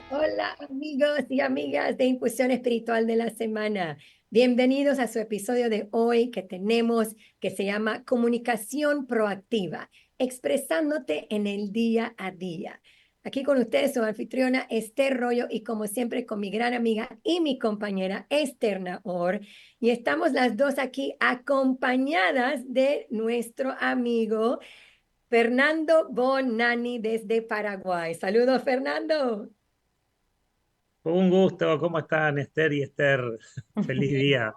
Hola amigos y amigas de Infusión Espiritual de la Semana. Bienvenidos a su episodio de hoy que tenemos que se llama Comunicación Proactiva, expresándote en el día a día. Aquí con ustedes su anfitriona Esther Rollo y como siempre con mi gran amiga y mi compañera Esther Nahor. Y estamos las dos aquí acompañadas de nuestro amigo Fernando Bonani desde Paraguay. Saludos, Fernando. Un gusto, ¿cómo están Esther y Esther? Feliz día.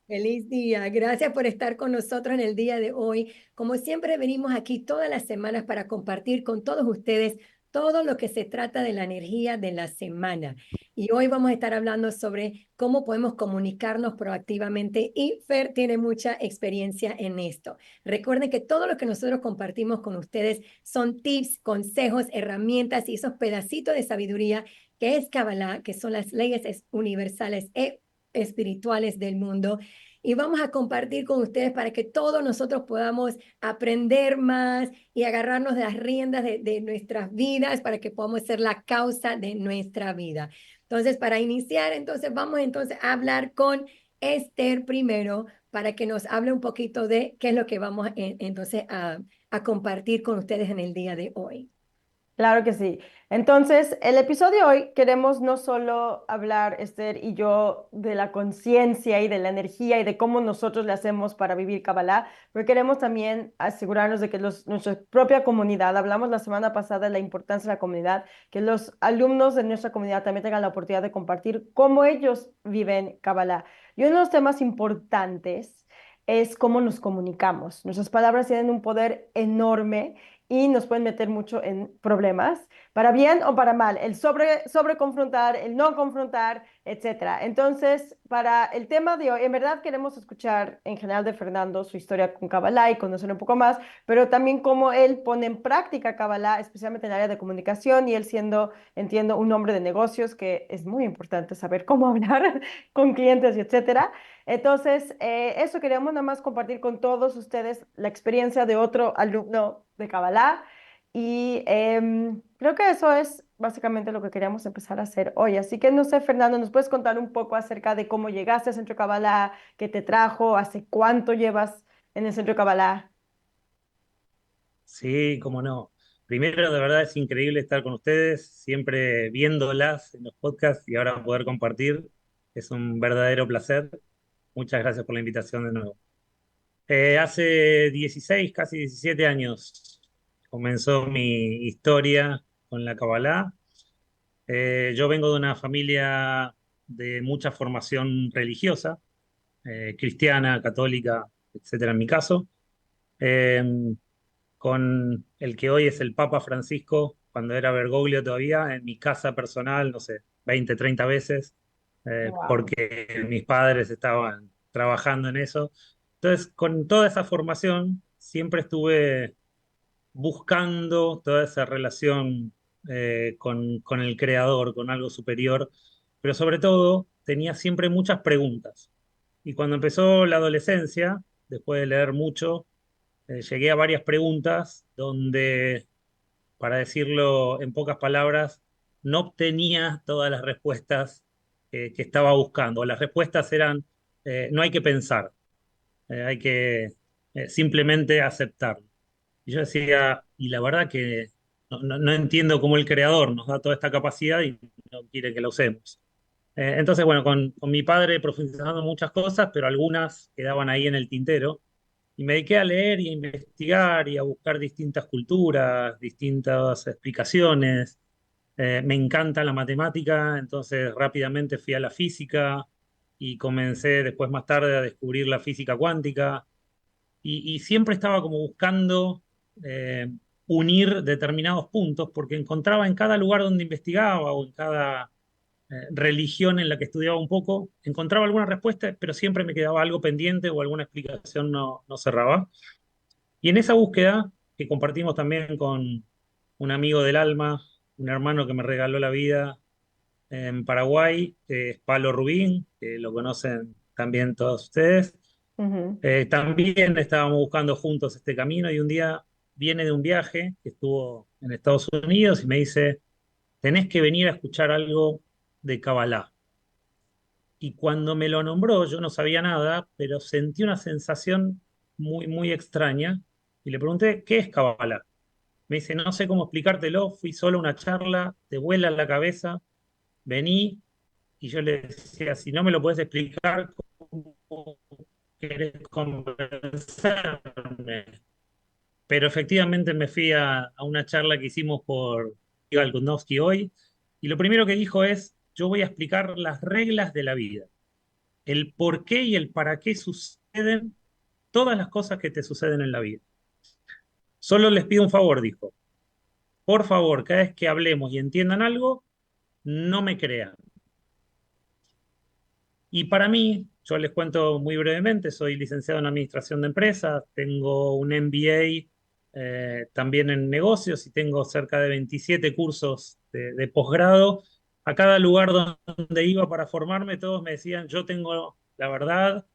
Feliz día. Gracias por estar con nosotros en el día de hoy. Como siempre, venimos aquí todas las semanas para compartir con todos ustedes todo lo que se trata de la energía de la semana. Y hoy vamos a estar hablando sobre cómo podemos comunicarnos proactivamente y Fer tiene mucha experiencia en esto. Recuerden que todo lo que nosotros compartimos con ustedes son tips, consejos, herramientas y esos pedacitos de sabiduría que es Kabbalah, que son las leyes universales e espirituales del mundo y vamos a compartir con ustedes para que todos nosotros podamos aprender más y agarrarnos de las riendas de nuestras vidas para que podamos ser la causa de nuestra vida. Entonces, para iniciar, entonces vamos entonces a hablar con Esther primero para que nos hable un poquito de qué es lo que vamos entonces a compartir con ustedes en el día de hoy. Claro que sí. Entonces, el episodio de hoy queremos no solo hablar, Esther y yo, de la conciencia y de la energía y de cómo nosotros le hacemos para vivir Kabbalah, pero queremos también asegurarnos de que nuestra propia comunidad, hablamos la semana pasada de la importancia de la comunidad, que los alumnos de nuestra comunidad también tengan la oportunidad de compartir cómo ellos viven Kabbalah. Y uno de los temas importantes es cómo nos comunicamos. Nuestras palabras tienen un poder enorme y nos pueden meter mucho en problemas, para bien o para mal, el sobre confrontar, el no confrontar, etcétera. Entonces, para el tema de hoy, en verdad queremos escuchar en general de Fernando su historia con Kabbalah y conocer un poco más, pero también cómo él pone en práctica Kabbalah, especialmente en el área de comunicación y él siendo, entiendo, un hombre de negocios, que es muy importante saber cómo hablar con clientes y etcétera. Entonces, eso queríamos nada más compartir con todos ustedes la experiencia de otro alumno de Kabbalah y creo que eso es básicamente lo que queríamos empezar a hacer hoy. Así que no sé, Fernando, ¿nos puedes contar un poco acerca de cómo llegaste al Centro Kabbalah, qué te trajo, hace cuánto llevas en el Centro Kabbalah? Sí, cómo no. Primero, de verdad es increíble estar con ustedes, siempre viéndolas en los podcasts y ahora poder compartir. Es un verdadero placer. Muchas gracias por la invitación de nuevo. Hace 16, casi 17 años comenzó mi historia con la Kabbalah. Yo vengo de una familia de mucha formación religiosa, cristiana, católica, etcétera, en mi caso. Eh, con el que hoy es el Papa Francisco, cuando era Bergoglio todavía, en mi casa personal, no sé, 20, 30 veces, Wow. porque mis padres estaban trabajando en eso. Entonces, con toda esa formación, siempre estuve buscando toda esa relación con el creador, con algo superior, pero sobre todo tenía siempre muchas preguntas. Y cuando empezó la adolescencia, después de leer mucho, llegué a varias preguntas donde, para decirlo en pocas palabras, no obtenía todas las respuestas que estaba buscando. Las respuestas eran, no hay que pensar, hay que simplemente aceptarlo. Y yo decía, y la verdad que no entiendo cómo el creador nos da toda esta capacidad y no quiere que la usemos. Entonces, bueno, con mi padre profundizando muchas cosas, pero algunas quedaban ahí en el tintero. Y me dediqué a leer y a investigar y a buscar distintas culturas, distintas explicaciones. Me encanta la matemática, entonces rápidamente fui a la física y comencé después más tarde a descubrir la física cuántica. Y siempre estaba como buscando eh, unir determinados puntos porque encontraba en cada lugar donde investigaba o en cada religión en la que estudiaba un poco, encontraba alguna respuesta, pero siempre me quedaba algo pendiente o alguna explicación no cerraba. Y en esa búsqueda, que compartimos también con un amigo del alma, un hermano que me regaló la vida en Paraguay, que es Palo Rubín, que lo conocen también todos ustedes, Ujú. también estábamos buscando juntos este camino y un día viene de un viaje que estuvo en Estados Unidos y me dice, tenés que venir a escuchar algo de Kabbalah. Y cuando me lo nombró, yo no sabía nada, pero sentí una sensación muy, muy extraña. Y le pregunté, ¿qué es Kabbalah? Me dice, no sé cómo explicártelo, fui solo a una charla, te vuela la cabeza, vení. Y yo le decía, si no me lo puedes explicar, ¿cómo querés convencerme? Pero efectivamente me fui a una charla que hicimos por Igal Kundovsky hoy, y lo primero que dijo es, yo voy a explicar las reglas de la vida, el por qué y el para qué suceden todas las cosas que te suceden en la vida. Solo les pido un favor, dijo. Por favor, cada vez que hablemos y entiendan algo, no me crean. Y para mí, yo les cuento muy brevemente, soy licenciado en Administración de Empresas, tengo un MBA también en negocios y tengo cerca de 27 cursos de posgrado. A cada lugar donde iba para formarme, todos me decían, yo tengo la verdad,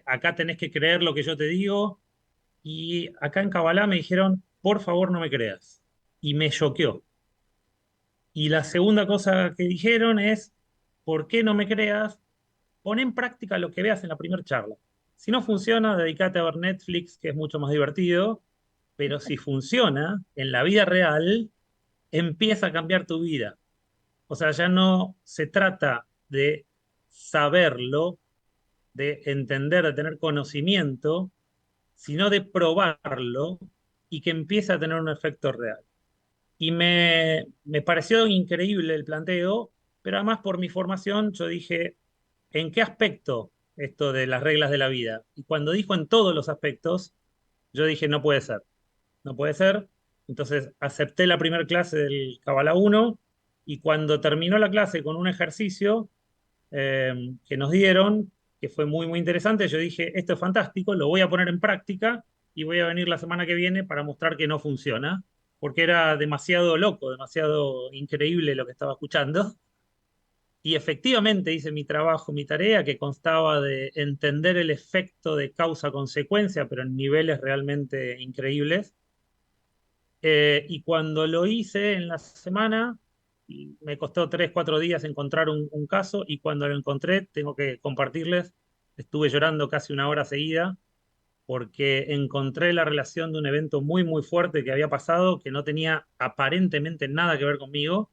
acá tenés que creer lo que yo te digo. Y acá en Kabbalah me dijeron, por favor no me creas. Y me choqueó. Y la segunda cosa que dijeron es, ¿por qué no me creas? Pon en práctica lo que veas en la primera charla. Si no funciona, dedícate a ver Netflix, que es mucho más divertido, pero si funciona, en la vida real, empieza a cambiar tu vida. O sea, ya no se trata de saberlo, de entender, de tener conocimiento, sino de probarlo y que empiece a tener un efecto real. Y me pareció increíble el planteo, pero además por mi formación yo dije, ¿en qué aspecto esto de las reglas de la vida? Y cuando dijo en todos los aspectos, yo dije, no puede ser, no puede ser. Entonces acepté la primera clase del Kabbalah 1 y cuando terminó la clase con un ejercicio que nos dieron, que fue muy, muy interesante, yo dije, esto es fantástico, lo voy a poner en práctica y voy a venir la semana que viene para mostrar que no funciona, porque era demasiado loco, demasiado increíble lo que estaba escuchando. Y efectivamente hice mi trabajo, mi tarea, que constaba de entender el efecto de causa-consecuencia, pero en niveles realmente increíbles. Y cuando lo hice en la semana, me costó 3, 4 días encontrar un caso, y cuando lo encontré, tengo que compartirles, estuve llorando casi una hora seguida, porque encontré la relación de un evento muy, muy fuerte que había pasado, que no tenía aparentemente nada que ver conmigo,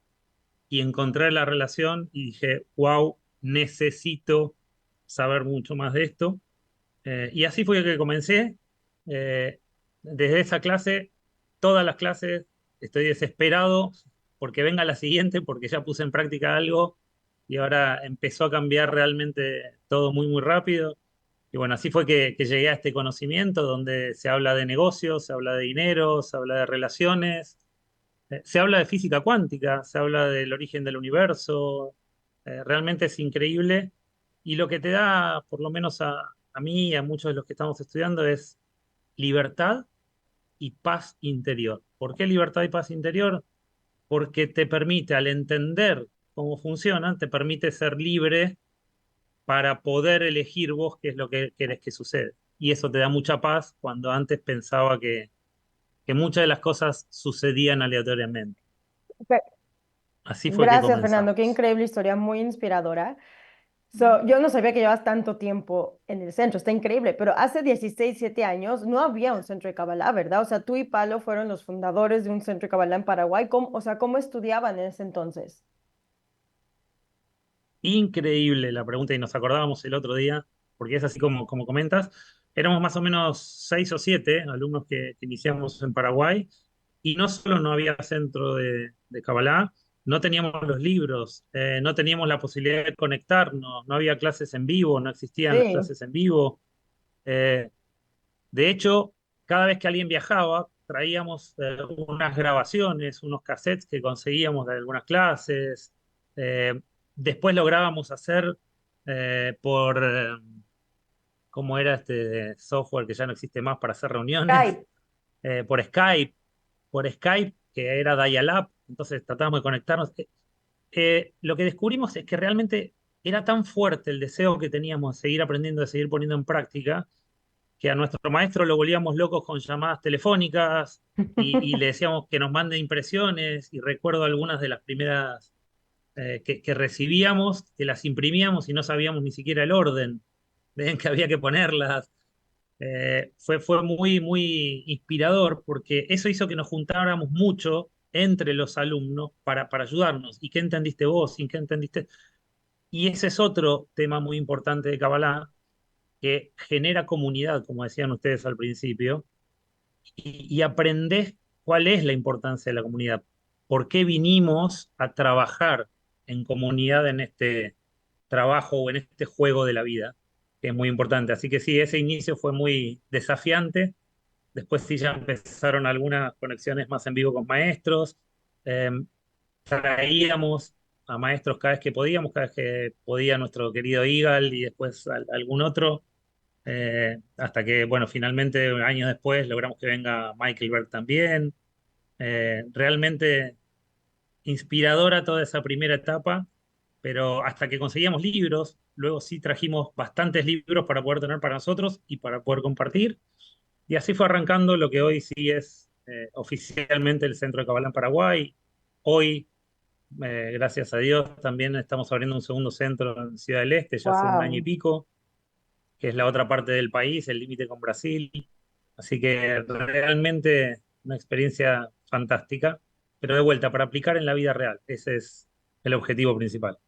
y encontré la relación y dije, wow, necesito saber mucho más de esto. Y así fue que comencé. Eh, Desde esa clase, todas las clases, estoy desesperado porque venga la siguiente, porque ya puse en práctica algo y ahora empezó a cambiar realmente todo muy, muy rápido. Y bueno, así fue que llegué a este conocimiento donde se habla de negocios, se habla de dinero, se habla de relaciones, se habla de física cuántica, se habla del origen del universo. Realmente es increíble. Y lo que te da, por lo menos a mí y a muchos de los que estamos estudiando, es libertad y paz interior. ¿Por qué libertad y paz interior? Porque te permite, al entender cómo funcionan, te permite ser libre para poder elegir vos qué es lo que querés que suceda. Y eso te da mucha paz cuando antes pensaba que muchas de las cosas sucedían aleatoriamente. Ok. Así fue que Gracias, Fernando. Qué comenzamos. increíble historia, muy inspiradora. Yo no sabía que llevas tanto tiempo en el centro, está increíble, pero hace 16, 17 años no había un centro de Kabbalah, ¿verdad? O sea, tú y Palo fueron los fundadores de un centro de Kabbalah en Paraguay. O sea, ¿cómo estudiaban en ese entonces? Increíble la pregunta y nos acordábamos el otro día, porque es así como comentas. Éramos más o menos 6 o 7 alumnos que iniciamos en Paraguay y no solo no había centro de Kabbalah, no teníamos los libros, no teníamos la posibilidad de conectarnos, no había clases en vivo, no existían las Sí, clases en vivo. Eh, de hecho, cada vez que alguien viajaba, traíamos unas grabaciones, unos cassettes que conseguíamos de algunas clases. Eh, Después lográbamos hacer por, ¿cómo era este software que ya no existe más para hacer reuniones? Skype. Por Skype, que era dial-up, entonces tratábamos de conectarnos. Lo que descubrimos es que realmente era tan fuerte el deseo que teníamos de seguir aprendiendo, de seguir poniendo en práctica, que a nuestro maestro lo volvíamos locos con llamadas telefónicas y le decíamos que nos mande impresiones y recuerdo algunas de las primeras que recibíamos, que las imprimíamos y no sabíamos ni siquiera el orden en que había que ponerlas. Fue muy, muy inspirador porque eso hizo que nos juntáramos mucho entre los alumnos para ayudarnos. ¿Y qué entendiste vos? ¿Y qué entendiste? Y ese es otro tema muy importante de Kabbalah, que genera comunidad, como decían ustedes al principio, y aprendés cuál es la importancia de la comunidad, por qué vinimos a trabajar en comunidad en este trabajo o en este juego de la vida, que es muy importante. Así que sí, ese inicio fue muy desafiante. Después sí ya empezaron algunas conexiones más en vivo con maestros. Eh, Traíamos a maestros cada vez que podía nuestro querido Igal y después algún otro, hasta que, bueno, finalmente, años después, logramos que venga Michael Berg también. Realmente inspiradora toda esa primera etapa, pero hasta que conseguíamos libros, luego sí trajimos bastantes libros para poder tener para nosotros y para poder compartir. Y así fue arrancando lo que hoy sí es oficialmente el Centro de Kabbalah en Paraguay. Hoy, gracias a Dios, también estamos abriendo un segundo centro en Ciudad del Este, ya hace un año y Wow. pico, que es la otra parte del país, el límite con Brasil. Así que realmente una experiencia fantástica, pero de vuelta, para aplicar en la vida real. Ese es el objetivo principal.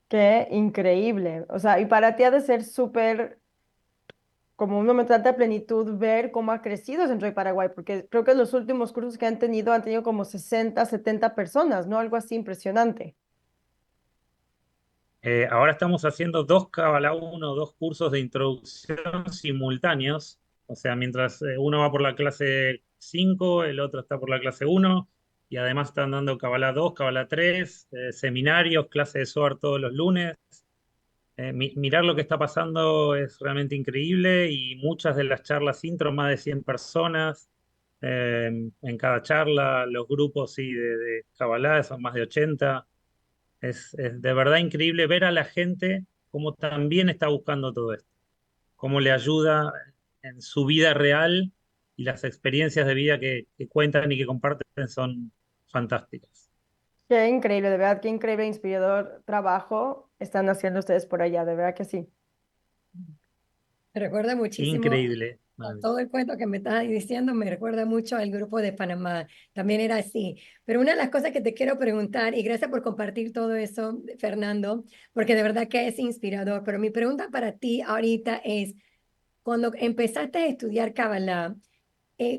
Qué increíble. O sea, y para ti ha de ser súper como un momento de tanta plenitud ver cómo ha crecido Centro de Paraguay, porque creo que los últimos cursos que han tenido como 60, 70 personas, ¿no? Algo así impresionante. Ahora estamos haciendo dos Kabbalah 1, dos cursos de introducción simultáneos. O sea, mientras uno va por la clase 5, el otro está por la clase 1, y además están dando Kabbalah 2, Kabbalah 3, seminarios, clases de Zohar todos los lunes. Mirar lo que está pasando es realmente increíble y muchas de las charlas intro, más de 100 personas en cada charla, los grupos sí, de Kabbalah son más de 80. Es de verdad increíble ver a la gente cómo también está buscando todo esto, cómo le ayuda en su vida real y las experiencias de vida que cuentan y que comparten son fantásticas. Qué increíble, de verdad, qué increíble, inspirador trabajo están haciendo ustedes por allá, de verdad que sí. Me recuerda muchísimo Increíble. a todo el cuento que me estás diciendo, me recuerda mucho al grupo de Panamá. También era así. Pero una de las cosas que te quiero preguntar, y gracias por compartir todo eso, Fernando, porque de verdad que es inspirador. Pero mi pregunta para ti ahorita es, cuando empezaste a estudiar Kabbalah,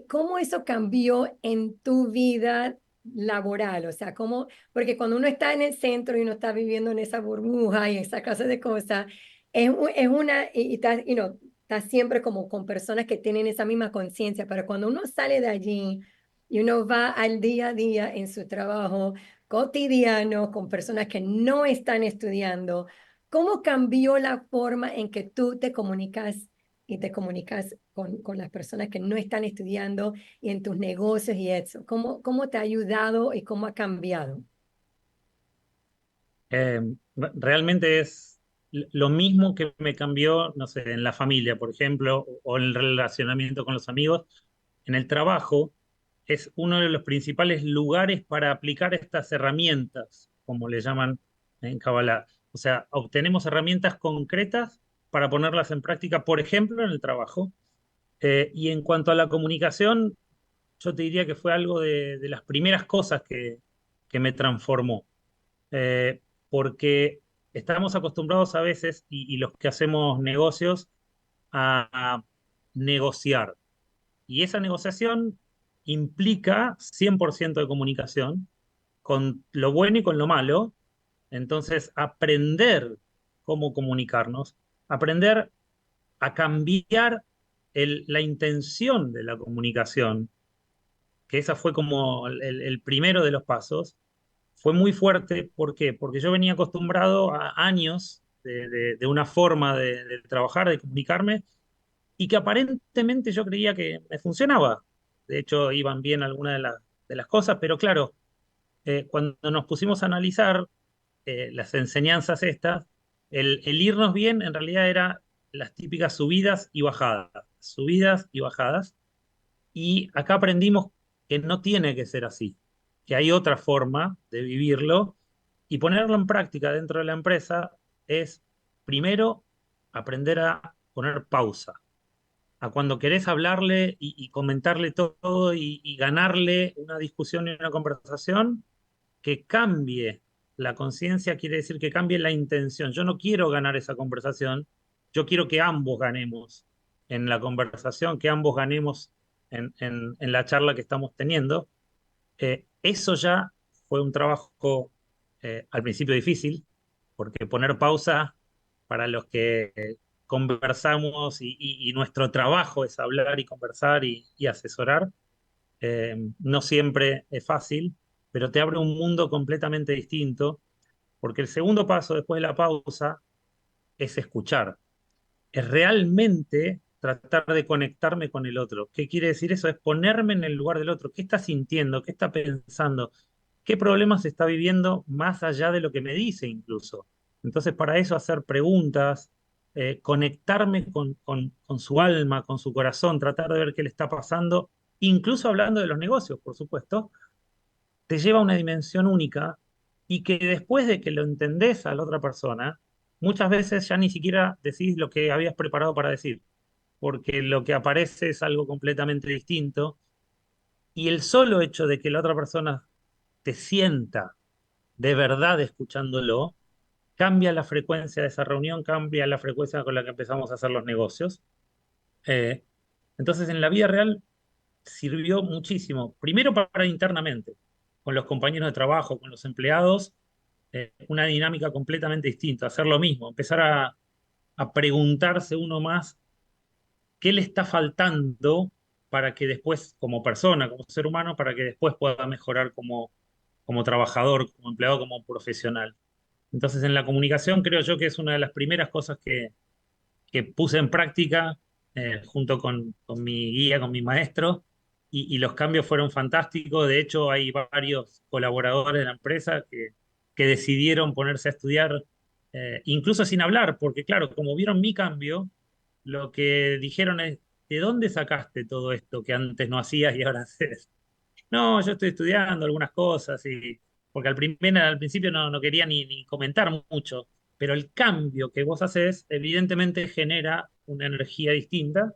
¿cómo eso cambió en tu vida laboral? O sea, ¿cómo? Porque cuando uno está en el centro y uno está viviendo en esa burbuja y esa clase de cosas, es una, y no, está siempre como con personas que tienen esa misma conciencia, pero cuando uno sale de allí y uno va al día a día en su trabajo cotidiano con personas que no están estudiando, ¿cómo cambió la forma en que tú te comunicas y te comunicas con las personas que no están estudiando y en tus negocios y eso? ¿Cómo te ha ayudado y cómo ha cambiado? Eh, Realmente es lo mismo que me cambió, no sé, en la familia, por ejemplo, o en el relacionamiento con los amigos. En el trabajo es uno de los principales lugares para aplicar estas herramientas, como le llaman en Kabbalah. O sea, obtenemos herramientas concretas para ponerlas en práctica, por ejemplo, en el trabajo. Y en cuanto a la comunicación, yo te diría que fue algo de las primeras cosas que me transformó. Eh, Porque estamos acostumbrados a veces, y los que hacemos negocios, a negociar. Y esa negociación implica 100% de comunicación, con lo bueno y con lo malo. Entonces, aprender cómo comunicarnos, aprender a cambiar la intención de la comunicación, que esa fue como el primero de los pasos, fue muy fuerte. ¿Por qué? Porque yo venía acostumbrado a años de una forma de trabajar, de comunicarme, y que aparentemente yo creía que me funcionaba. De hecho, iban bien algunas de las cosas, pero claro, cuando nos pusimos a analizar las enseñanzas estas, el irnos bien en realidad era las típicas subidas y bajadas, subidas y bajadas. Y acá aprendimos que no tiene que ser así, que hay otra forma de vivirlo y ponerlo en práctica dentro de la empresa es, primero, aprender a poner pausa. A cuando querés hablarle y comentarle todo y ganarle una discusión y una conversación, que cambie la conciencia quiere decir que cambie la intención. Yo no quiero ganar esa conversación, yo quiero que ambos ganemos en la conversación, que ambos ganemos en la charla que estamos teniendo. Eso ya fue un trabajo al principio difícil, porque poner pausa para los que conversamos y nuestro trabajo es hablar y conversar y asesorar, no siempre es fácil, pero te abre un mundo completamente distinto, porque el segundo paso después de la pausa es escuchar, es realmente tratar de conectarme con el otro. ¿Qué quiere decir eso? Es ponerme en el lugar del otro. ¿Qué está sintiendo? ¿Qué está pensando? ¿Qué problemas está viviendo más allá de lo que me dice incluso? Entonces, para eso hacer preguntas, conectarme con su alma, con su corazón, tratar de ver qué le está pasando, incluso hablando de los negocios, por supuesto, te lleva a una dimensión única y que después de que lo entendés a la otra persona, muchas veces ya ni siquiera decís lo que habías preparado para decir, porque lo que aparece es algo completamente distinto y el solo hecho de que la otra persona te sienta de verdad escuchándolo, cambia la frecuencia de esa reunión, cambia la frecuencia con la que empezamos a hacer los negocios. Eh, entonces, en la vida real sirvió muchísimo, primero para internamente, con los compañeros de trabajo, con los empleados, una dinámica completamente distinta, hacer lo mismo, empezar a preguntarse uno más qué le está faltando para que después, como persona, como ser humano, para que después pueda mejorar como trabajador, como empleado, como profesional. Entonces, en la comunicación creo yo que es una de las primeras cosas que puse en práctica junto con mi guía, con mi maestro, y los cambios fueron fantásticos. De hecho, hay varios colaboradores de la empresa que decidieron ponerse a estudiar, incluso sin hablar, porque claro, como vieron mi cambio, lo que dijeron es, ¿de dónde sacaste todo esto que antes no hacías y ahora haces? No, yo estoy estudiando algunas cosas y porque al principio no quería ni comentar mucho, pero el cambio que vos haces evidentemente genera una energía distinta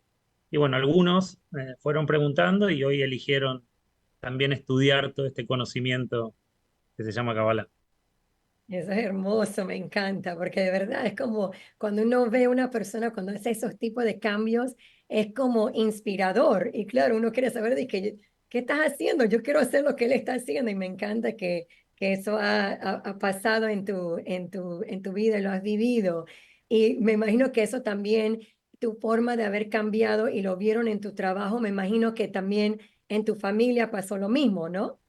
y bueno, algunos fueron preguntando y hoy eligieron también estudiar todo este conocimiento que se llama Kabbalah. Eso es hermoso, me encanta, porque de verdad es como cuando uno ve a una persona cuando hace esos tipos de cambios, es como inspirador. Y claro, uno quiere saber de qué estás haciendo. Yo quiero hacer lo que él está haciendo y me encanta que eso ha pasado en tu vida y lo has vivido. Y me imagino que eso también, tu forma de haber cambiado y lo vieron en tu trabajo, me imagino que también en tu familia pasó lo mismo, ¿no?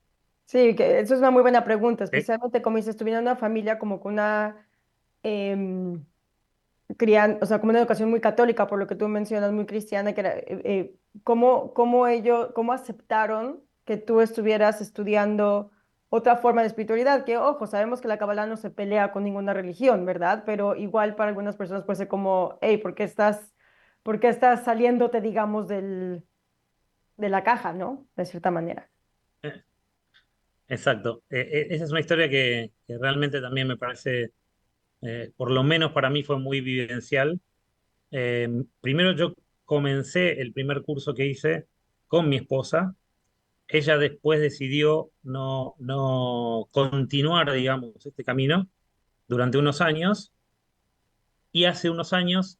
Sí, que eso es una muy buena pregunta, ¿Sí? especialmente como dices, estuviera en una familia como con una em, o sea, como una educación muy católica, por lo que tú mencionas, muy cristiana, que era, cómo aceptaron que tú estuvieras estudiando otra forma de espiritualidad, que ojo, sabemos que la Kabbalah no se pelea con ninguna religión, ¿verdad? Pero igual para algunas personas puede ser como, hey, por qué estás saliéndote, digamos, de la caja, ¿no? De cierta manera. Eh, Exacto. Esa es una historia que realmente también me parece, por lo menos para mí fue muy vivencial. Primero yo comencé el primer curso que hice con mi esposa. Ella después decidió no continuar, digamos, este camino durante unos años y hace unos años,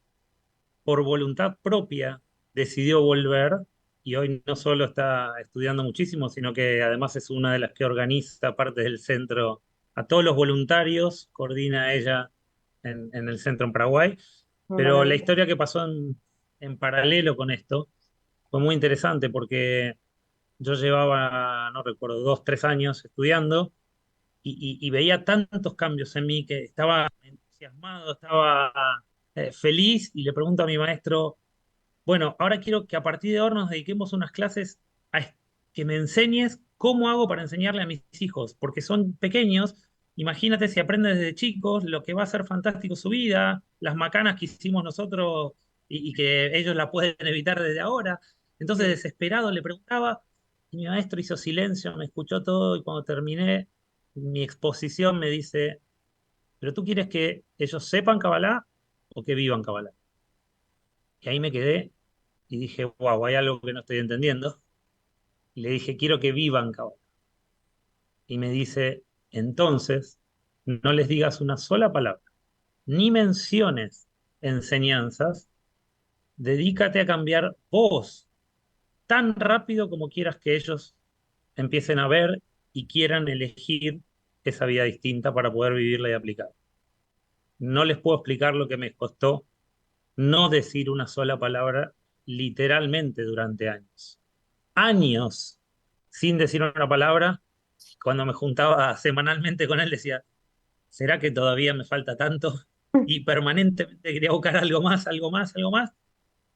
por voluntad propia, decidió volver y hoy no solo está estudiando muchísimo, sino que además es una de las que organiza parte del centro a todos los voluntarios, coordina ella en el centro en Paraguay. Pero la Maravilla. historia que pasó en paralelo con esto fue muy interesante porque yo llevaba, no recuerdo, 2, 3 años estudiando y veía tantos cambios en mí que estaba entusiasmado, estaba feliz y le pregunto a mi maestro, bueno, ahora quiero que a partir de ahora nos dediquemos unas clases a que me enseñes cómo hago para enseñarle a mis hijos, porque son pequeños imagínate si aprende desde chicos lo que va a ser fantástico su vida, las macanas que hicimos nosotros y que ellos la pueden evitar desde ahora. Entonces, Sí. desesperado, le preguntaba, y mi maestro hizo silencio, me escuchó todo, y cuando terminé mi exposición me dice, ¿pero tú quieres que ellos sepan Kabbalah o que vivan Kabbalah? Y ahí me quedé y dije, wow, hay algo que no estoy entendiendo. Y le dije, quiero que vivan Kabbalah. Y me dice, entonces, no les digas una sola palabra, ni menciones enseñanzas, dedícate a cambiar vos tan rápido como quieras que ellos empiecen a ver y quieran elegir esa vida distinta para poder vivirla y aplicar. No les puedo explicar lo que me costó no decir una sola palabra literalmente durante años. Años sin decir una palabra. Cuando me juntaba semanalmente con él decía, ¿será que todavía me falta tanto? Y permanentemente quería buscar algo más, algo más, algo más,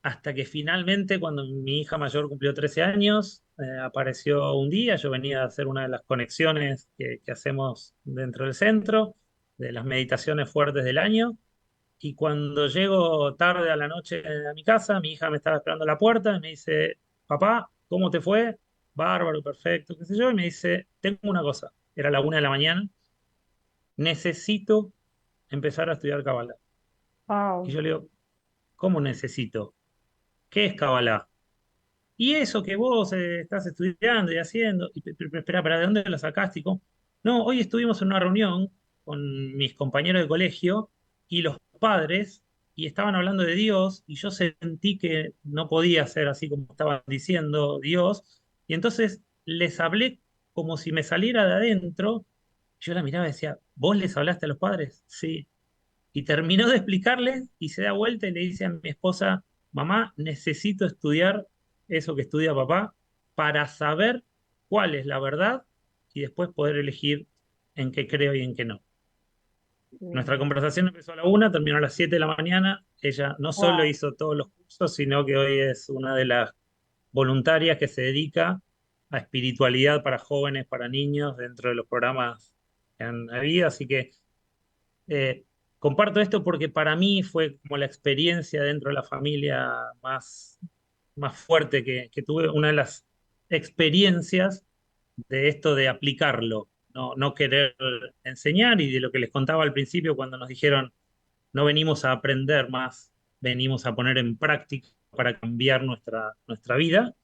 hasta que finalmente, cuando mi hija mayor cumplió 13 años, apareció un día, yo venía a hacer una de las conexiones que hacemos dentro del centro, de las meditaciones fuertes del año, y cuando llego tarde a la noche a mi casa, mi hija me estaba esperando a la puerta y me dice, papá, ¿cómo te fue? Bárbaro, perfecto, qué sé yo, y me dice, tengo una cosa, era la 1 de la mañana, necesito empezar a estudiar Kabbalah. Y Wow. yo le digo, ¿cómo necesito? ¿Qué es Kabbalah? Y eso que vos estás estudiando y haciendo, y, espera, ¿de dónde lo sacaste? Y cómo? No, hoy estuvimos en una reunión con mis compañeros de colegio y los padres, y estaban hablando de Dios, y yo sentí que no podía ser así como estaban diciendo Dios, y entonces les hablé como si me saliera de adentro. Yo la miraba y decía, ¿vos les hablaste a los padres? Sí. Y terminó de explicarles y se da vuelta y le dice a mi esposa, mamá, necesito estudiar eso que estudia papá para saber cuál es la verdad y después poder elegir en qué creo y en qué no. Nuestra conversación empezó a la 1, terminó a las 7 de la mañana. Ella no solo Wow. hizo todos los cursos, sino que hoy es una de las voluntarias que se dedica a espiritualidad para jóvenes, para niños, dentro de los programas que han habido. Así que eh, comparto esto porque para mí fue como la experiencia dentro de la familia más fuerte que tuve, una de las experiencias de esto de aplicarlo, no querer enseñar y de lo que les contaba al principio cuando nos dijeron, no venimos a aprender más, venimos a poner en práctica para cambiar nuestra vida.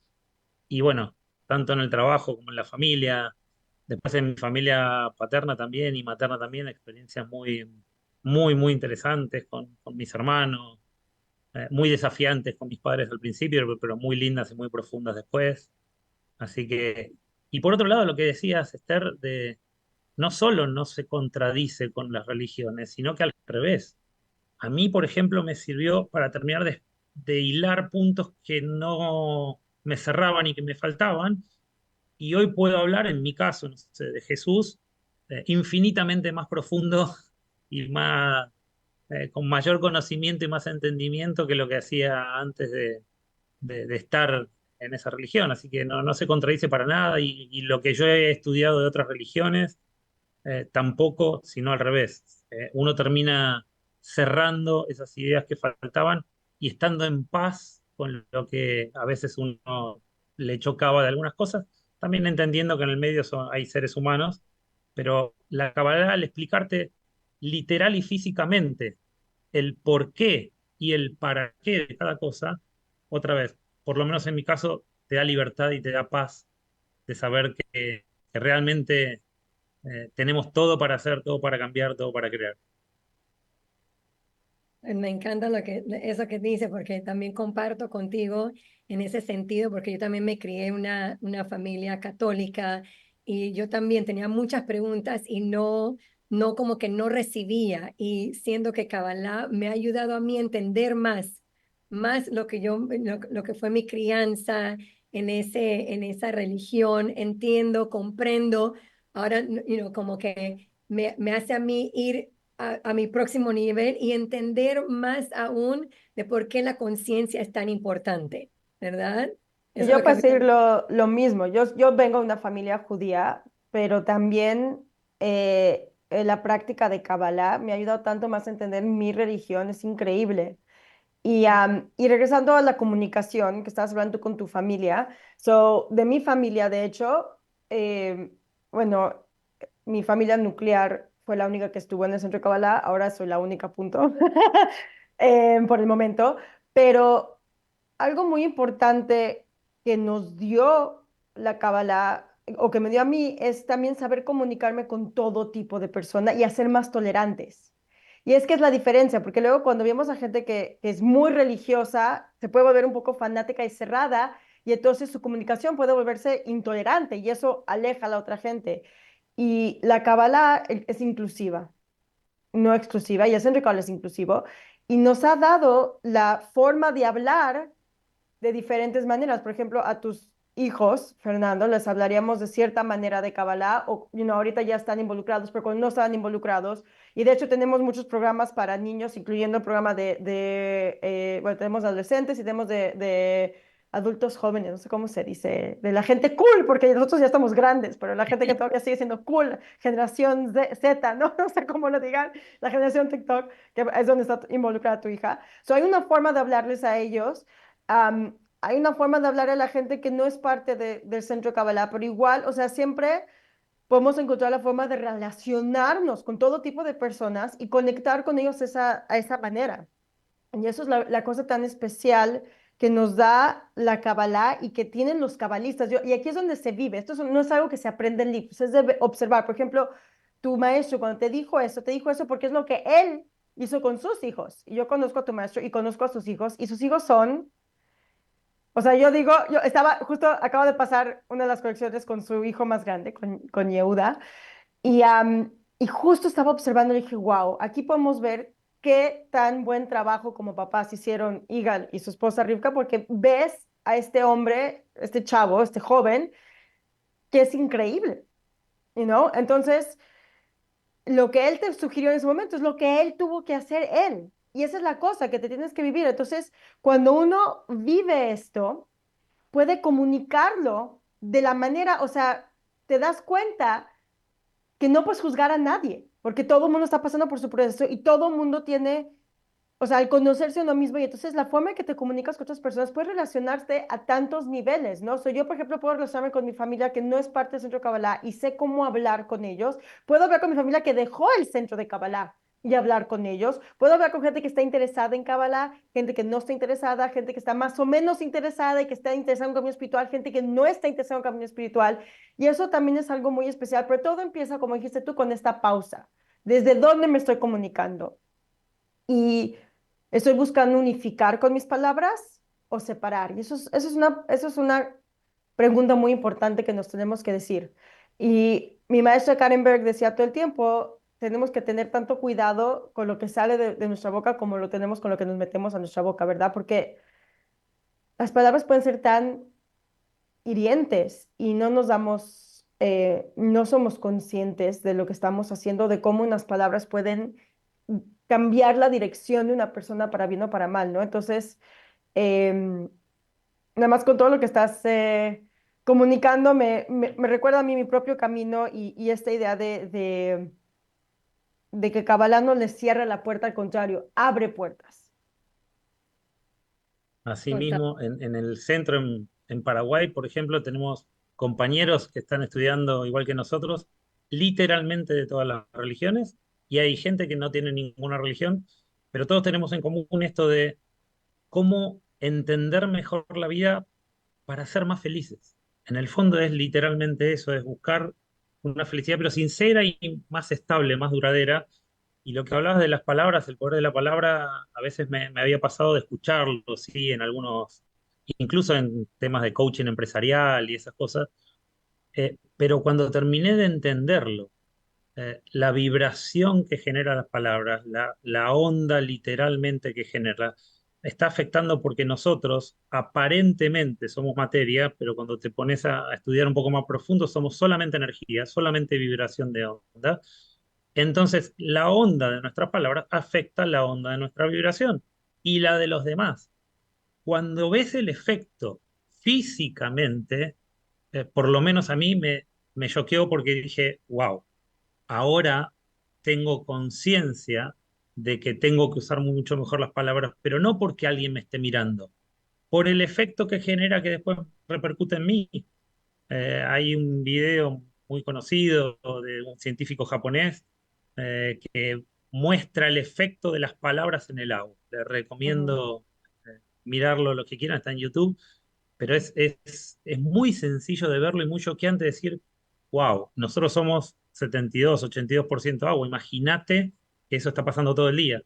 Y bueno, tanto en el trabajo como en la familia, después en mi familia paterna también y materna también, experiencias muy interesantes con mis hermanos, muy desafiantes con mis padres al principio, pero muy lindas y muy profundas después. Así que, y por otro lado, lo que decías, Esther, de no solo no se contradice con las religiones, sino que al revés. A mí, por ejemplo, me sirvió para terminar de hilar puntos que no me cerraban y que me faltaban, y hoy puedo hablar, en mi caso, no sé, de Jesús, infinitamente más profundo y más, con mayor conocimiento y más entendimiento que lo que hacía antes de estar en esa religión. Así que no se contradice para nada y lo que yo he estudiado de otras religiones, tampoco, sino al revés. Uno termina cerrando esas ideas que faltaban y estando en paz con lo que a veces uno le chocaba de algunas cosas, también entendiendo que en el medio hay seres humanos, pero la Kabbalah al explicarte literal y físicamente el por qué y el para qué de cada cosa, otra vez, por lo menos en mi caso, te da libertad y te da paz de saber que realmente tenemos todo para hacer, todo para cambiar, todo para crear. Me encanta eso que dice, porque también comparto contigo en ese sentido, porque yo también me crié en una familia católica y yo también tenía muchas preguntas y no como que no recibía. Y siendo que Kabbalah me ha ayudado a mí a entender más lo que fue mi crianza en esa religión, entiendo, comprendo. Ahora, como que me hace a mí ir a mi próximo nivel y entender más aún de por qué la conciencia es tan importante, ¿verdad? Y Eso es yo lo que puedo a mí decir lo mismo. Yo vengo de una familia judía, pero también la práctica de Kabbalah me ha ayudado tanto más a entender mi religión, es increíble. Y regresando a la comunicación que estabas hablando con tu familia, de mi familia, de hecho, eh, bueno, mi familia nuclear fue la única que estuvo en el centro de Kabbalah, ahora soy la única, punto, por el momento, pero algo muy importante que nos dio la Kabbalah o que me dio a mí es también saber comunicarme con todo tipo de persona y hacer más tolerantes. Y es que es la diferencia, porque luego cuando vemos a gente que es muy religiosa, se puede volver un poco fanática y cerrada, y entonces su comunicación puede volverse intolerante y eso aleja a la otra gente. Y la Kabbalah es inclusiva, no exclusiva, y el Centro Kabbalah es inclusivo, y nos ha dado la forma de hablar de diferentes maneras. Por ejemplo, a tus hijos, Fernando, les hablaríamos de cierta manera de Kabbalah, o ahorita ya están involucrados, pero cuando no estaban involucrados, y de hecho tenemos muchos programas para niños, incluyendo el programa bueno, tenemos adolescentes y tenemos de adultos jóvenes, no sé cómo se dice, de la gente cool, porque nosotros ya estamos grandes, pero la gente que todavía sigue siendo cool, generación Z, ¿no? No sé cómo lo digan, la generación TikTok, que es donde está involucrada tu hija. Hay una forma de hablarles a ellos. Hay una forma de hablar a la gente que no es parte del centro de Kabbalah, pero igual, o sea, siempre podemos encontrar la forma de relacionarnos con todo tipo de personas y conectar con ellos a esa manera. Y eso es la cosa tan especial que nos da la Kabbalah y que tienen los cabalistas. Y aquí es donde se vive. No es algo que se aprende en libros, es de observar. Por ejemplo, tu maestro cuando te dijo eso porque es lo que él hizo con sus hijos. Y yo conozco a tu maestro y conozco a sus hijos, y sus hijos son, o sea, yo digo, yo estaba, justo acabo de pasar una de las colecciones con su hijo más grande, con Yehuda, y justo estaba observando y dije, wow, aquí podemos ver qué tan buen trabajo como papás hicieron Igal y su esposa Rivka, porque ves a este hombre, este chavo, este joven, que es increíble, Entonces, lo que él te sugirió en ese momento es lo que él tuvo que hacer él. Y esa es la cosa que te tienes que vivir. Entonces, cuando uno vive esto, puede comunicarlo de la manera, o sea, te das cuenta que no puedes juzgar a nadie, porque todo el mundo está pasando por su proceso y todo el mundo tiene, o sea, al conocerse a uno mismo, y entonces la forma en que te comunicas con otras personas puede relacionarte a tantos niveles, ¿no? Yo, por ejemplo, puedo relacionarme con mi familia que no es parte del centro de Kabbalah y sé cómo hablar con ellos. Puedo hablar con mi familia que dejó el centro de Kabbalah y hablar con ellos. Puedo hablar con gente que está interesada en Kabbalah, gente que no está interesada, gente que está más o menos interesada y que está interesada en un camino espiritual, gente que no está interesada en un camino espiritual. Y eso también es algo muy especial, pero todo empieza, como dijiste tú, con esta pausa. ¿Desde dónde me estoy comunicando? Y estoy buscando unificar con mis palabras o separar. Y eso es una pregunta muy importante que nos tenemos que decir. Y mi maestra Karen Berg decía todo el tiempo, tenemos que tener tanto cuidado con lo que sale de nuestra boca como lo tenemos con lo que nos metemos a nuestra boca, ¿verdad? Porque las palabras pueden ser tan hirientes y no somos conscientes de lo que estamos haciendo, de cómo unas palabras pueden cambiar la dirección de una persona para bien o para mal, ¿no? Entonces, nada más con todo lo que estás comunicando, me recuerda a mí mi propio camino y esta idea de que Kabbalah no le cierra la puerta, al contrario, abre puertas. Total. Asimismo, en el centro, en Paraguay, por ejemplo, tenemos compañeros que están estudiando igual que nosotros, literalmente de todas las religiones, y hay gente que no tiene ninguna religión, pero todos tenemos en común esto de cómo entender mejor la vida para ser más felices. En el fondo es literalmente eso, es buscar una felicidad, pero sincera y más estable, más duradera. Y lo que hablabas de las palabras, el poder de la palabra, a veces me había pasado de escucharlo, sí, en algunos, incluso en temas de coaching empresarial y esas cosas, pero cuando terminé de entenderlo, la vibración que genera las palabras, la onda literalmente que genera, está afectando porque nosotros aparentemente somos materia, pero cuando te pones a estudiar un poco más profundo, somos solamente energía, solamente vibración de onda. Entonces, la onda de nuestras palabras afecta la onda de nuestra vibración y la de los demás. Cuando ves el efecto físicamente, por lo menos a mí me choqueó porque dije, wow, ahora tengo conciencia de que tengo que usar mucho mejor las palabras, pero no porque alguien me esté mirando, por el efecto que genera que después repercute en mí. Hay un video muy conocido de un científico japonés que muestra el efecto de las palabras en el agua. Les Ujú. recomiendo mirarlo, los que quieran, está en YouTube, pero es muy sencillo de verlo y muy choqueante decir, wow, nosotros somos 72, 82% agua, imagínate que eso está pasando todo el día.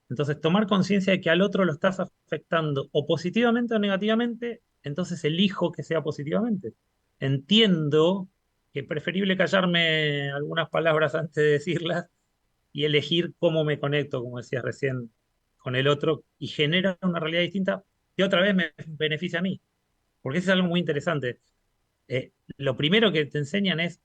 Entonces, tomar conciencia de que al otro lo estás afectando o positivamente o negativamente, entonces elijo que sea positivamente. Entiendo que es preferible callarme algunas palabras antes de decirlas y elegir cómo me conecto, como decías recién, con el otro y genera una realidad distinta que otra vez me beneficia a mí. Porque eso es algo muy interesante. Lo primero que te enseñan es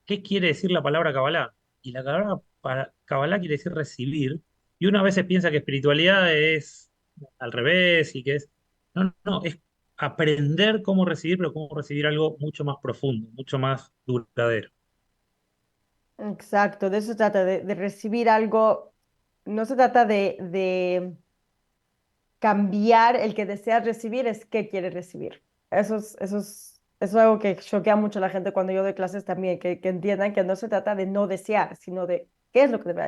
qué quiere decir la palabra Kabbalah. Y la palabra Kabbalah quiere decir recibir. Y una vez se piensa que espiritualidad es al revés y que es... No, no, no, es aprender cómo recibir, pero cómo recibir algo mucho más profundo, mucho más duradero. Exacto, de eso se trata, de recibir algo. No se trata de cambiar el que deseas recibir, es qué quieres recibir. Eso es algo que choquea mucho a la gente cuando yo doy clases también, que entiendan que no se trata de no desear, sino de qué es lo que de verdad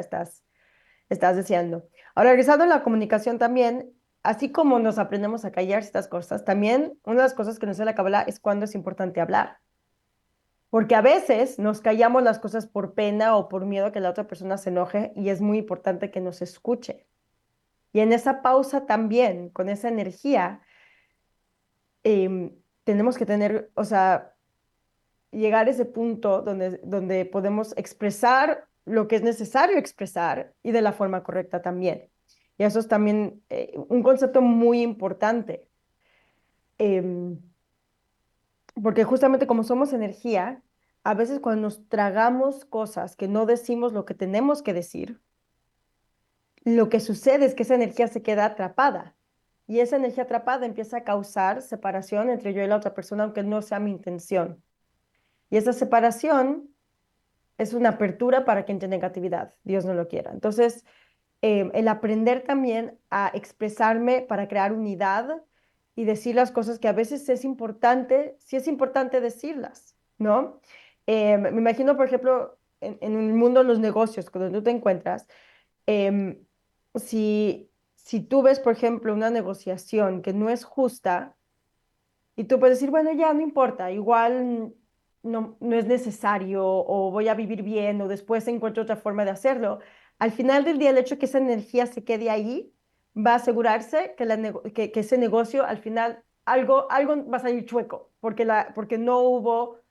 estás deseando. Ahora, regresando a la comunicación también, así como nos aprendemos a callar estas cosas, también una de las cosas que nos da la Kabbalah es cuándo es importante hablar. Porque a veces nos callamos las cosas por pena o por miedo a que la otra persona se enoje y es muy importante que nos escuche. Y en esa pausa también, con esa energía, tenemos que tener, o sea, llegar a ese punto donde podemos expresar lo que es necesario expresar y de la forma correcta también. Y eso es también un concepto muy importante, em, porque justamente como somos energía, a veces cuando nos tragamos cosas que no decimos lo que tenemos que decir, lo que sucede es que esa energía se queda atrapada. Y esa energía atrapada empieza a causar separación entre yo y la otra persona, aunque no sea mi intención. Y esa separación es una apertura para que entre negatividad, Dios no lo quiera. Entonces, el aprender también a expresarme para crear unidad y decir las cosas que a veces es importante, sí es importante decirlas, ¿no? Me imagino, por ejemplo, en el mundo de los negocios, cuando tú te encuentras, em, si tú ves, por ejemplo, una negociación que no es justa y tú puedes decir, bueno, ya no importa, igual no es necesario o voy a vivir bien o después encuentro otra forma de hacerlo. Al final del día, el hecho de que esa energía se quede ahí va a asegurarse que ese negocio al final algo va a salir chueco porque no hubo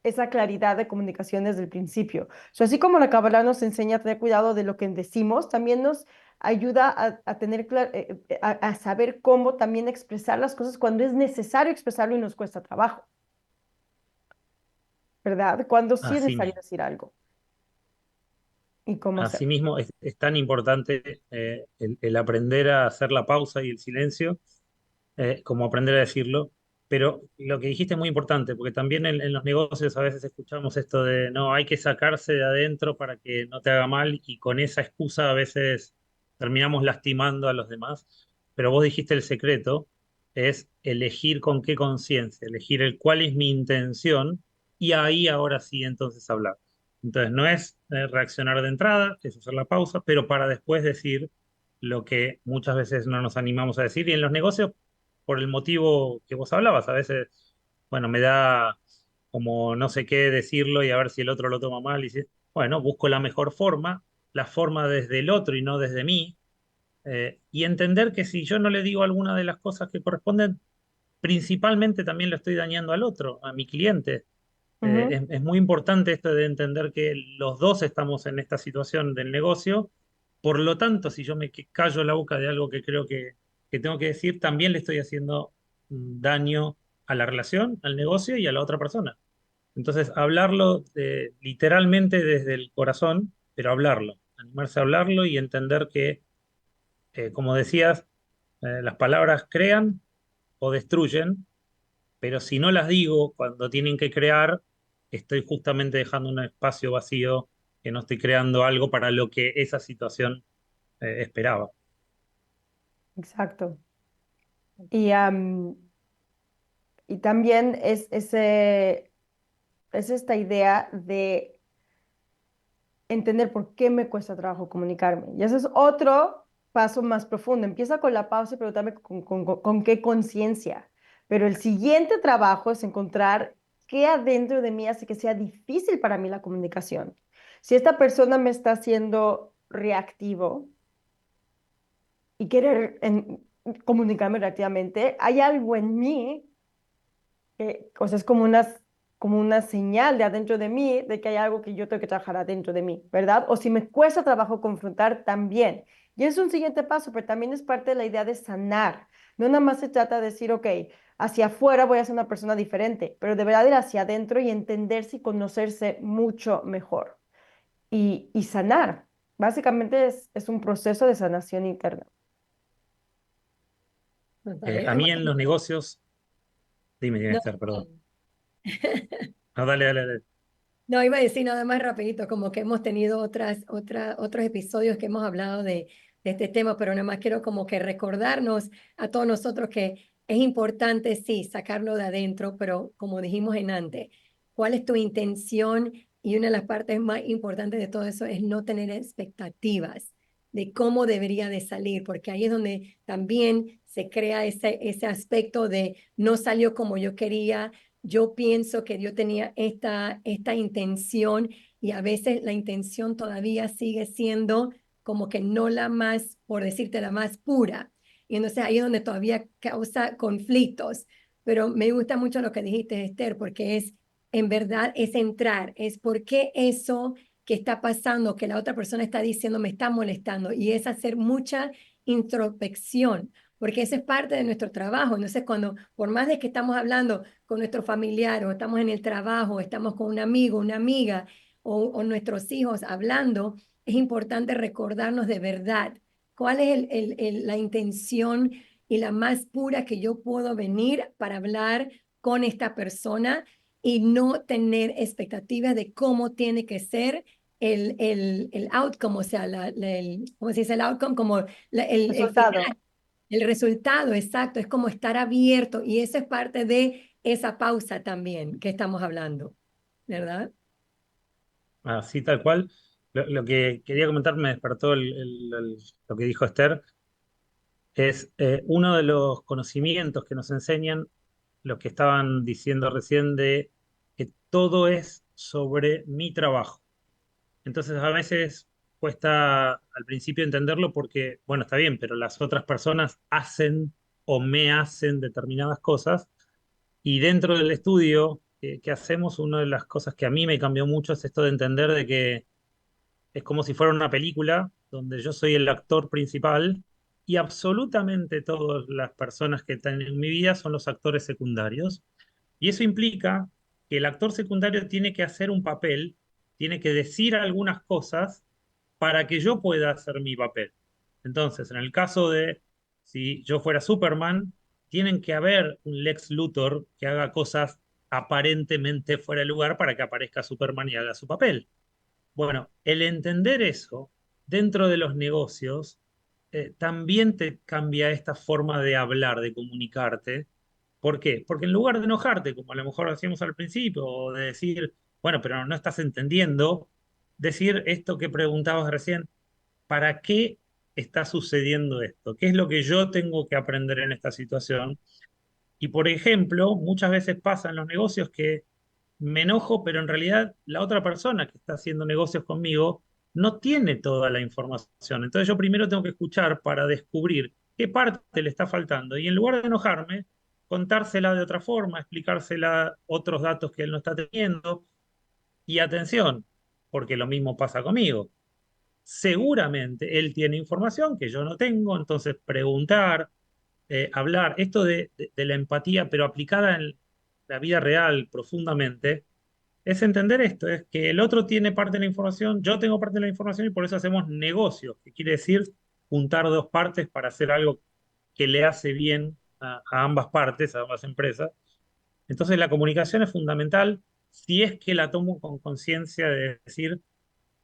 esa claridad de comunicación desde el principio. Así como la Kabbalah nos enseña a tener cuidado de lo que decimos, también nos ayuda a tener a saber cómo también expresar las cosas cuando es necesario expresarlo y nos cuesta trabajo, ¿verdad? Cuando sí es Así necesario mismo. decir algo y cómo hacerlo. Asimismo, es tan importante el aprender a hacer la pausa y el silencio como aprender a decirlo. Pero lo que dijiste es muy importante, porque también en los negocios a veces escuchamos esto de, no, hay que sacarse de adentro para que no te haga mal y con esa excusa a veces terminamos lastimando a los demás. Pero vos dijiste el secreto, es elegir con qué conciencia, elegir el cuál es mi intención y ahí ahora sí entonces hablar. Entonces no es reaccionar de entrada, es hacer la pausa, pero para después decir lo que muchas veces no nos animamos a decir. Y en los negocios por el motivo que vos hablabas. A veces, bueno, me da como no sé qué decirlo y a ver si el otro lo toma mal. Y si, bueno, busco la mejor forma, la forma desde el otro y no desde mí. Y entender que si yo no le digo alguna de las cosas que corresponden, principalmente también lo estoy dañando al otro, a mi cliente. Ujú. Es muy importante esto de entender que los dos estamos en esta situación del negocio. Por lo tanto, si yo me callo la boca de algo que creo que tengo que decir, también le estoy haciendo daño a la relación, al negocio y a la otra persona. Entonces, hablarlo literalmente desde el corazón, pero hablarlo, animarse a hablarlo y entender que, como decías, las palabras crean o destruyen, pero si no las digo cuando tienen que crear, estoy justamente dejando un espacio vacío que no estoy creando algo para lo que esa situación esperaba. Exacto. Y, y también es esta idea de entender por qué me cuesta trabajo comunicarme. Y ese es otro paso más profundo. Empieza con la pausa, pero también con qué conciencia. Pero el siguiente trabajo es encontrar qué adentro de mí hace que sea difícil para mí la comunicación. Si esta persona me está haciendo reactivo y querer comunicarme reactivamente, hay algo en mí o sea, es como una señal de adentro de mí de que hay algo que yo tengo que trabajar adentro de mí, ¿verdad? O si me cuesta trabajo confrontar, también. Y es un siguiente paso, pero también es parte de la idea de sanar. No nada más se trata de decir, ok, hacia afuera voy a ser una persona diferente, pero de verdad ir hacia adentro y entenderse y conocerse mucho mejor. Y sanar. Básicamente es un proceso de sanación interna. A mí en los negocios, dime, No, Esther, perdón. No, dale, dale, dale. no, iba a decir nada más rapidito, como que hemos tenido otros episodios que hemos hablado de este tema, pero nada más quiero como que recordarnos a todos nosotros que es importante, sí, sacarlo de adentro, pero como dijimos en antes, ¿cuál es tu intención? Y una de las partes más importantes de todo eso es no tener expectativas de cómo debería de salir, porque ahí es donde también se crea ese aspecto de no salió como yo quería. Yo pienso que Dios tenía esta intención y a veces la intención todavía sigue siendo como que no la más, por decirte, la más pura. Y entonces ahí es donde todavía causa conflictos. Pero me gusta mucho lo que dijiste, Esther, porque en verdad, es entrar, es por qué eso que está pasando, que la otra persona está diciendo, me está molestando. Y es hacer mucha introspección, porque eso es parte de nuestro trabajo. Entonces, cuando, por más de que estamos hablando con nuestro familiar o estamos en el trabajo, o estamos con un amigo, una amiga o nuestros hijos hablando, es importante recordarnos de verdad cuál es la intención y la más pura que yo puedo venir para hablar con esta persona y no tener expectativas de cómo tiene que ser el outcome, o sea, ¿cómo se dice el outcome? Como el Resultado. final, el resultado, exacto, es como estar abierto y eso es parte de esa pausa también que estamos hablando, ¿verdad? Así tal cual. Lo que quería comentar me despertó lo que dijo Esther, es uno de los conocimientos que nos enseñan lo que estaban diciendo recién de que todo es sobre mi trabajo. Entonces a veces cuesta al principio entenderlo porque, bueno, está bien, pero las otras personas hacen o me hacen determinadas cosas y dentro del estudio que hacemos, una de las cosas que a mí me cambió mucho es esto de entender de que es como si fuera una película donde yo soy el actor principal y absolutamente todas las personas que están en mi vida son los actores secundarios. Y eso implica que el actor secundario tiene que hacer un papel, tiene que decir algunas cosas para que yo pueda hacer mi papel. Entonces, en el caso de si yo fuera Superman, tienen que haber un Lex Luthor que haga cosas aparentemente fuera de lugar para que aparezca Superman y haga su papel. Bueno, el entender eso dentro de los negocios también te cambia esta forma de hablar, de comunicarte. ¿Por qué? Porque en lugar de enojarte, como a lo mejor hacíamos al principio, o de decir, bueno, pero no estás entendiendo, decir esto que preguntabas recién, ¿para qué está sucediendo esto? ¿Qué es lo que yo tengo que aprender en esta situación? Y por ejemplo, muchas veces pasa en los negocios que me enojo, pero en realidad la otra persona que está haciendo negocios conmigo no tiene toda la información. Entonces yo primero tengo que escuchar para descubrir qué parte le está faltando y en lugar de enojarme, contársela de otra forma, explicársela otros datos que él no está teniendo. Y atención, porque lo mismo pasa conmigo. Seguramente él tiene información que yo no tengo, entonces preguntar, hablar, esto de la empatía, pero aplicada en la vida real profundamente, es entender esto, es que el otro tiene parte de la información, yo tengo parte de la información y por eso hacemos negocios, que quiere decir juntar dos partes para hacer algo que le hace bien a ambas partes, a ambas empresas. Entonces la comunicación es fundamental si es que la tomo con conciencia de decir,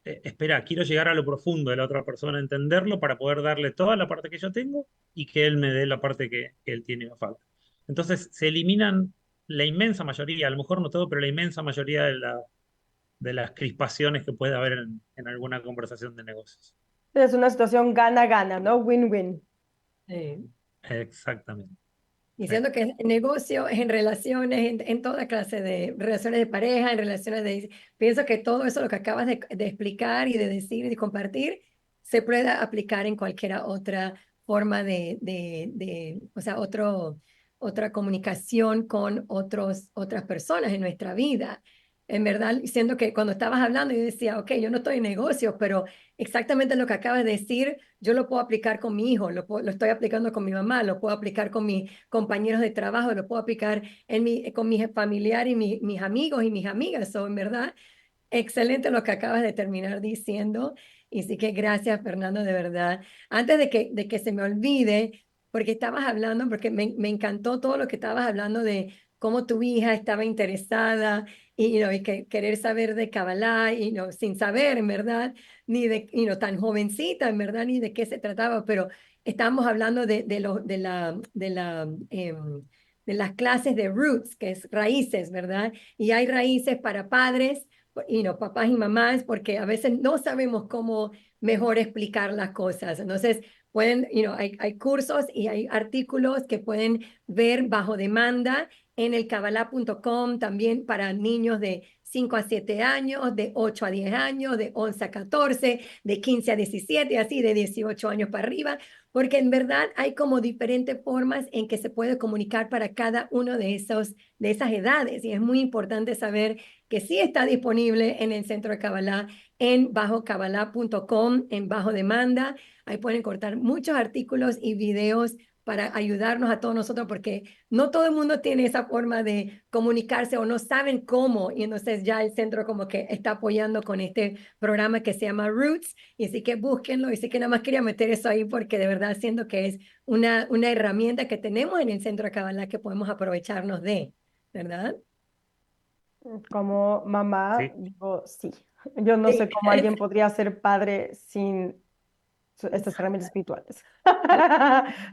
espera, quiero llegar a lo profundo de la otra persona, entenderlo para poder darle toda la parte que yo tengo y que él me dé la parte que él tiene y me falta. Entonces se eliminan la inmensa mayoría, a lo mejor no todo, pero la inmensa mayoría de las crispaciones que puede haber en alguna conversación de negocios. Es una situación gana-gana, ¿no? Win-win. Exactamente. Y Sí. siento que es en negocio, es en relaciones, en toda clase de relaciones de pareja, en relaciones de... Pienso que todo eso, lo que acabas de explicar y de decir y de compartir, se puede aplicar en cualquier otra forma o sea, otra comunicación con otras personas en nuestra vida. En verdad, siento que cuando estabas hablando, yo decía, ok, yo no estoy en negocios, pero exactamente lo que acabas de decir, yo lo puedo aplicar con mi hijo, lo estoy aplicando con mi mamá, lo puedo aplicar con mis compañeros de trabajo, lo puedo aplicar con mis familiares y mis amigos y mis amigas. So, en verdad, excelente lo que acabas de terminar diciendo. Y sí que gracias, Fernando, de verdad. Antes de que se me olvide, porque estabas hablando, porque me encantó todo lo que estabas hablando de cómo tu hija estaba interesada y que querer saber de Kabbalah y sin saber, en verdad, ni de tan jovencita, en verdad, ni de qué se trataba, pero estábamos hablando de las clases de roots, que es raíces, ¿verdad? Y hay raíces para padres papás y mamás, porque a veces no sabemos cómo mejor explicar las cosas. Entonces, hay cursos y hay artículos que pueden ver bajo demanda en el Kabbalah.com también para niños de 5 a 7 años, de 8 a 10 años, de 11 a 14, de 15 a 17, así de 18 años para arriba, porque en verdad hay como diferentes formas en que se puede comunicar para cada uno de esas edades y es muy importante saber que sí está disponible en el Centro de Kabbalah en bajokabbalah.com, en bajo demanda. Ahí pueden encontrar muchos artículos y videos para ayudarnos a todos nosotros, porque no todo el mundo tiene esa forma de comunicarse o no saben cómo, y entonces ya el centro como que está apoyando con este programa que se llama Roots, y así que búsquenlo, y sí que nada más quería meter eso ahí porque de verdad siento que es una herramienta que tenemos en el Centro de Kabbalah que podemos aprovecharnos de, ¿verdad? Como mamá, Sí. digo sí. Yo no Sí, sé cómo alguien podría ser padre sin estas herramientas espirituales.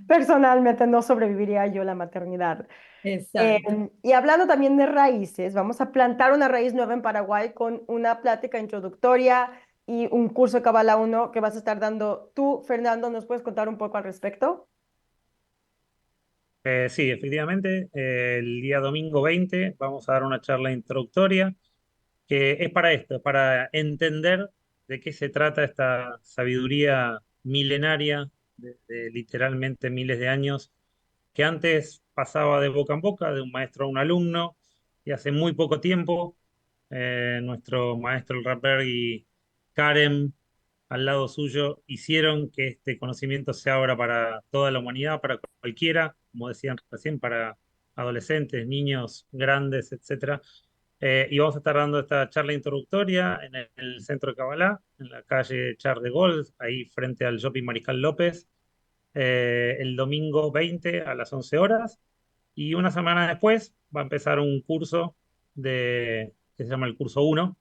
Personalmente no sobreviviría yo a la maternidad. exacto. Y hablando también de raíces, vamos a plantar una raíz nueva en Paraguay con una plática introductoria y un curso de Kabbalah 1 que vas a estar dando tú, Fernando. ¿Nos puedes contar un poco al respecto? Sí, efectivamente, el día domingo 20 vamos a dar una charla introductoria que es para esto, para entender de qué se trata esta sabiduría milenaria de literalmente miles de años, que antes pasaba de boca en boca, de un maestro a un alumno, y hace muy poco tiempo nuestro maestro el rapper y Karen al lado suyo hicieron que este conocimiento se abra para toda la humanidad, para cualquiera, como decían recién, para adolescentes, niños, grandes, etcétera. Y vamos a estar dando esta charla introductoria en el centro de Cabalá, en la calle Char de Gol, ahí frente al Shopping Mariscal López, el domingo 20 a las 11 horas. Y una semana después va a empezar un curso que se llama el curso 1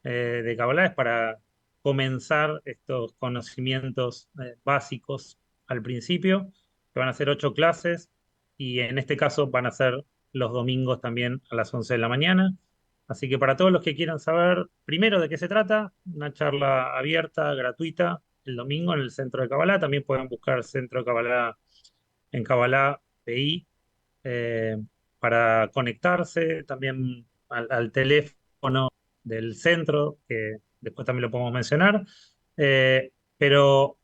de Kabbalah, es para comenzar estos conocimientos básicos al principio, que van a ser 8 clases, y en este caso van a ser los domingos también a las 11 de la mañana. Así que para todos los que quieran saber primero de qué se trata, una charla abierta, gratuita, el domingo en el Centro de Kabbalah. También pueden buscar Centro de Kabbalah en Kabbalah PI eh, para conectarse, también al teléfono del centro, que después también lo podemos mencionar. Pero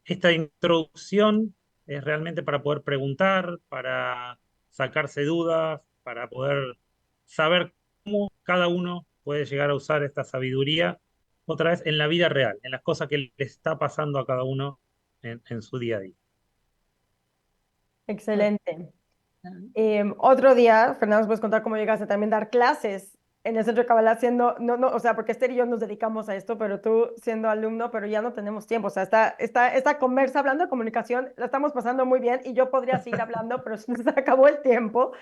esta introducción es realmente para poder preguntar, para sacarse dudas, para poder saber cómo cada uno puede llegar a usar esta sabiduría otra vez en la vida real, en las cosas que le está pasando a cada uno en su día a día. Excelente. Otro día, Fernando, ¿nos puedes contar cómo llegaste también a dar clases en el Centro de Kabbalah siendo, no, no, o sea, porque Esther y yo nos dedicamos a esto, pero tú siendo alumno, pero ya no tenemos tiempo, o sea, esta conversa hablando de comunicación, la estamos pasando muy bien y yo podría seguir hablando, pero se nos acabó el tiempo.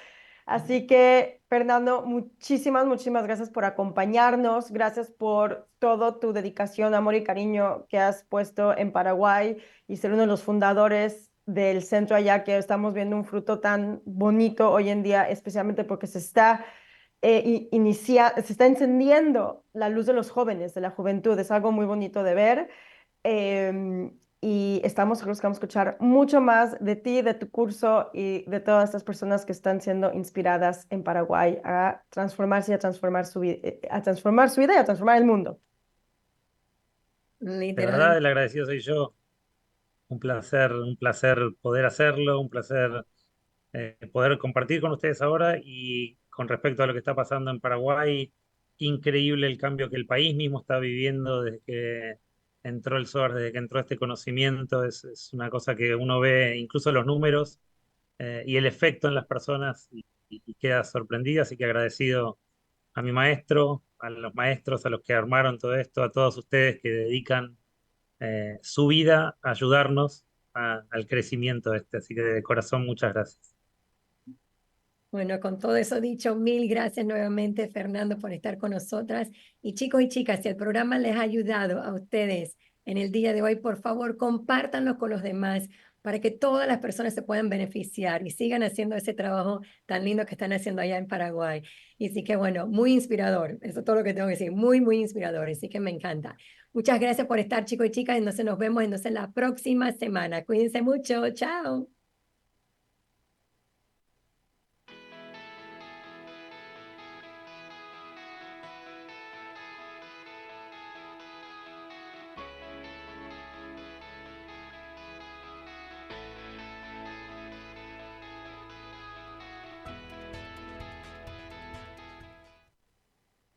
Así que, Fernando, muchísimas gracias por acompañarnos. Gracias por todo tu dedicación, amor y cariño que has puesto en Paraguay y ser uno de los fundadores del centro allá, que estamos viendo un fruto tan bonito hoy en día, especialmente porque se está encendiendo la luz de los jóvenes, de la juventud. Es algo muy bonito de ver. Y estamos seguros que vamos a escuchar mucho más de ti, de tu curso y de todas estas personas que están siendo inspiradas en Paraguay a transformarse y a transformar su vida, a transformar su vida y a transformar el mundo. De Literal. verdad, el agradecido soy yo. Un placer poder hacerlo, un placer poder compartir con ustedes ahora y con respecto a lo que está pasando en Paraguay, increíble el cambio que el país mismo está viviendo desde que entró el SOAR, desde que entró este conocimiento, es una cosa que uno ve incluso los números y el efecto en las personas y queda sorprendido, así que agradecido a mi maestro, a los maestros, a los que armaron todo esto, a todos ustedes que dedican su vida a ayudarnos al crecimiento este, así que de corazón muchas gracias. Bueno, con todo eso dicho, mil gracias nuevamente, Fernando, por estar con nosotras. Y chicos y chicas, si el programa les ha ayudado a ustedes en el día de hoy, por favor, compártanlo con los demás para que todas las personas se puedan beneficiar y sigan haciendo ese trabajo tan lindo que están haciendo allá en Paraguay. Y sí que, bueno, muy inspirador. Eso es todo lo que tengo que decir. Muy inspirador. Así que me encanta. Muchas gracias por estar, chicos y chicas. Entonces nos vemos entonces la próxima semana. Cuídense mucho. Chao.